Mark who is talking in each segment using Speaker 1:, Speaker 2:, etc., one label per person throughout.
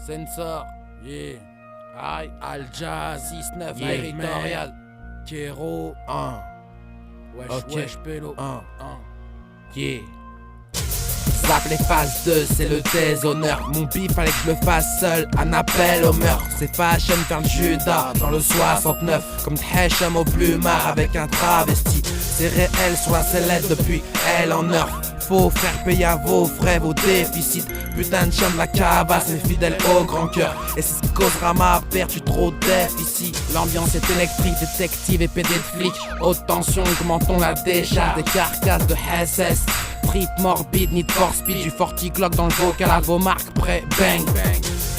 Speaker 1: Sensor, yeah. Aïe, Al Jazz, 6-9,
Speaker 2: Yeah,
Speaker 1: territorial. Kero, wesh,
Speaker 2: Ok.
Speaker 1: wesh, pélo.
Speaker 2: Yeah.
Speaker 1: Zap les phases 2, c'est le déshonneur. Mon bif fallait que je le fasse seul, un appel au meurtre. C'est fashion faire le Judas dans le 69. Comme Hesham au plumard avec un travesti. C'est réel sur la sellette depuis elle en heure. Faut faire payer à vos frais, vos déficits. Putain de chien de la cavasse, mais fidèle au grand cœur. Et c'est ce qui causera ma perte, tu trop déficit. L'ambiance est électrique, détective et PD de flic. Haute tension, augmentons la décharge. Des carcasses de SS. Trip morbide, need for speed. Du 40 Glock dans le vocal à vos marques, prêt, bang.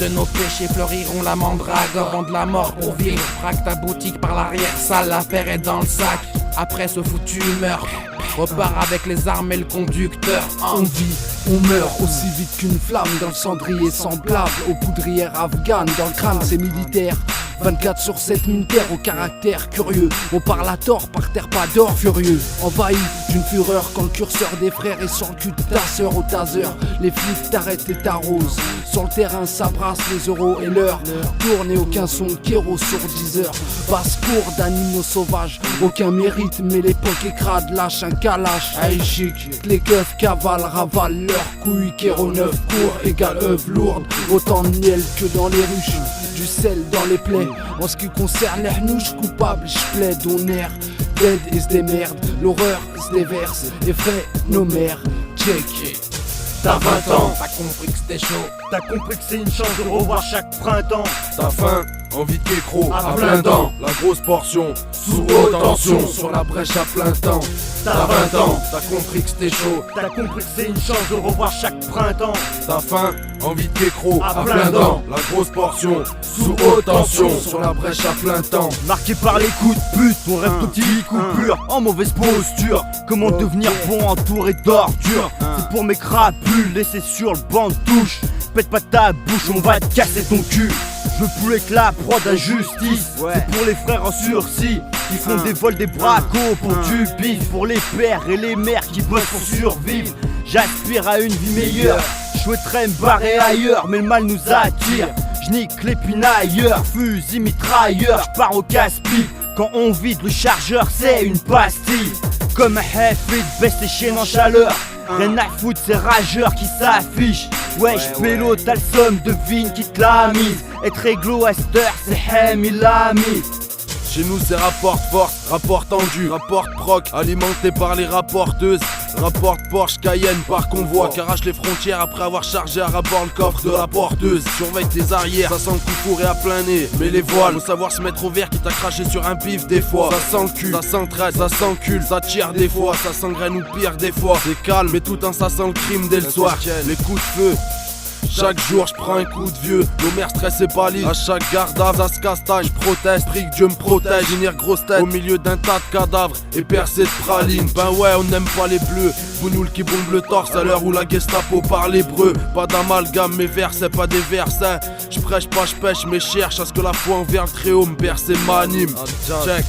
Speaker 1: De nos péchés fleuriront la mandragore. Vendre la mort pour vivre. Frappe ta boutique par l'arrière salle, l'affaire est dans le sac. Après ce foutu meurtre, repart avec les armes et le conducteur.
Speaker 3: On vit, on meurt aussi vite qu'une flamme dans le cendrier semblable aux poudrières afghanes. Dans le crâne c'est militaire, 24/7 militaire au caractère curieux. On parle à tort, par terre pas d'or, furieux. Envahi d'une fureur quand le curseur des frères est sur le cul de ta sœur au taser. Les flics t'arrêtent et t'arrosent. Sur le terrain ça brasse les euros et l'heure. Tourne et aucun son kéro sur 10 heures. Basse-cour d'animaux sauvages, aucun mérite mais l'époque est crade. Lâche un calache, aïe chic. Les keufs cavalent, ravalent leurs couilles. Kéro 9 cours égale œuvre lourde. Autant de miel que dans les ruches, du sel dans les plaies. En ce qui concerne les hnouches coupables, j'plaide on air. Dead et se démerde, l'horreur se déverse. Et fait nos mères, check.
Speaker 1: T'as 20 ans, t'as compris que c'était chaud.
Speaker 4: T'as compris que c'est une chance de revoir chaque printemps.
Speaker 5: T'as faim, envie de kékro,
Speaker 4: À
Speaker 5: à
Speaker 4: plein
Speaker 5: plein temps. La grosse portion, sous haute tension, sur la brèche à plein temps. T'as 20 ans, t'as compris que c'était chaud.
Speaker 4: T'as compris que c'est une chance de revoir chaque printemps.
Speaker 5: T'as faim, envie de kékro,
Speaker 4: À
Speaker 5: à
Speaker 4: plein
Speaker 5: plein
Speaker 4: temps.
Speaker 5: temps. La grosse portion, sous haute tension, sur la brèche à plein temps.
Speaker 4: Marqué par les coups de pute, on rêve de petites coupures en mauvaise posture. Comment devenir bon entouré d'ordures. C'est pour mes crapules laissés sur le banc de touche. Pète pas ta bouche, on va te casser ton cul. Je veux plus être la proie d'injustice. C'est pour les frères en sursis qui font des vols, des bracos pour du bif. Pour les pères et les mères qui bossent pour survivre. J'aspire à une vie meilleure. Je souhaiterais me barrer ailleurs, mais le mal nous attire. Je nique les pinailleurs, fusil mitrailleur. Je pars au casse-pipe. Quand on vide le chargeur, c'est une pastille. Comme un hefit, baisse les chaînes en chaleur. Rien à foutre, ces rageurs qui s'affichent. Wesh, pélo, t'as le somme, devine qui te l'a mise. Être réglo à cette heure, c'est Hem, il l'a mis.
Speaker 5: Chez nous c'est rapport force, rapport tendu, rapport proc, alimenté par les rapporteuses. Rapport Porsche Cayenne par convoi, qu'arrache les frontières après avoir chargé à rapport le coffre de la porteuse. Surveille tes arrières, ça sent le coup fourré à plein nez. Mais les voiles, faut savoir se mettre au vert qui t'a craché sur un pif des fois. Ça sent le cul, ça s'entraide, ça s'encule, ça tire des fois, ça s'engraine ou pire des fois. C'est calme, mais tout en ça sent le crime dès le soir. Les coups de feu. Chaque jour je prends un coup de vieux, nos mères stressées pâlis. À chaque garde à ça se castagne, je proteste, prie que Dieu me protège. Finir grosse tête au milieu d'un tas de cadavres et percé de praline. Ben ouais, on n'aime pas les bleus, vous nous qui bombe le torse à l'heure où la Gestapo parle hébreu. Pas d'amalgame, mes vers c'est pas des versets. Je prêche pas, je pêche, mais cherche à ce que la foi envers le Très-Haut me perce et m'anime. Check.